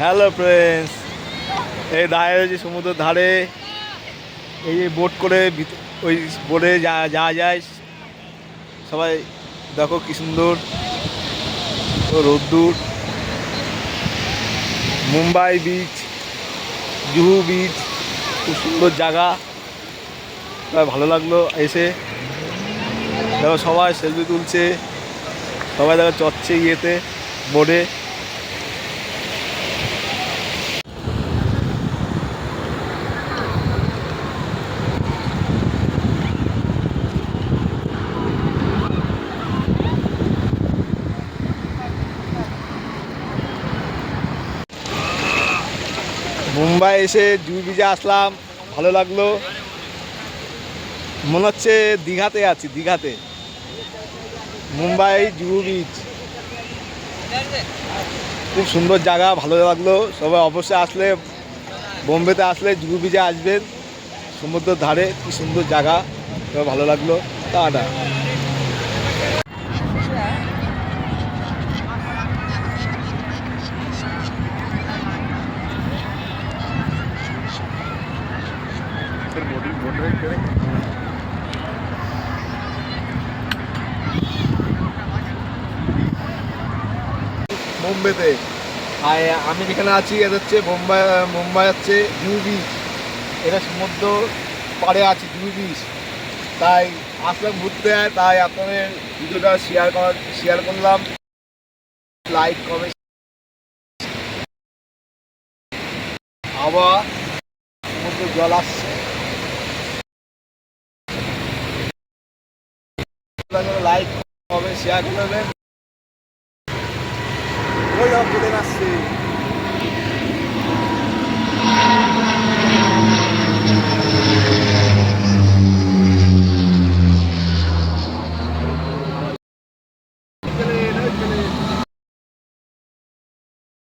Hello friends, এই দাঁড়িয়ে রয়েছে সমুদ্রের ধারে। এই যে বোট করে ওই বোটে যাওয়া যায়। সবাই দেখো কি সুন্দর রোদ্দুর। মুম্বাই বিচ, জুহু বিচ, খুব সুন্দর জায়গা। ভালো লাগলো এসে। দেখো সবাই সেলফি তুলছে, সবাই দেখো চড়ছে ইয়েতে, বোটে। মুম্বাই এসে জুহু বিচে আসলাম, ভালো লাগলো। মনে হচ্ছে দীঘাতে আছি, দীঘাতে। মুম্বাই জুহু বিচ খুব সুন্দর জায়গা, ভালো লাগলো। সবাই অবশ্যই আসলে, বোম্বেতে আসলে জুহু বিচে আসবেন, সমুদ্রের ধারে। কি সুন্দর জায়গা, সবাই ভালো লাগলো। টাটা। বোম্বেতে, আর আমি যেখানে আছি এটা হচ্ছে মুম্বাই। মুম্বাই হচ্ছে জুহু বিচ, এটা সমুদ্র পাড়ে আছে জুহু বিচ। তাই আসলাম ঘুরতে, তাই আপনাদের ভিডিওটা শেয়ার করলাম। লাইক কমেন্ট, আবার সমুদ্র জল আসছে, লাইক কমেন্ট শেয়ার করবেন। ওই আসছে।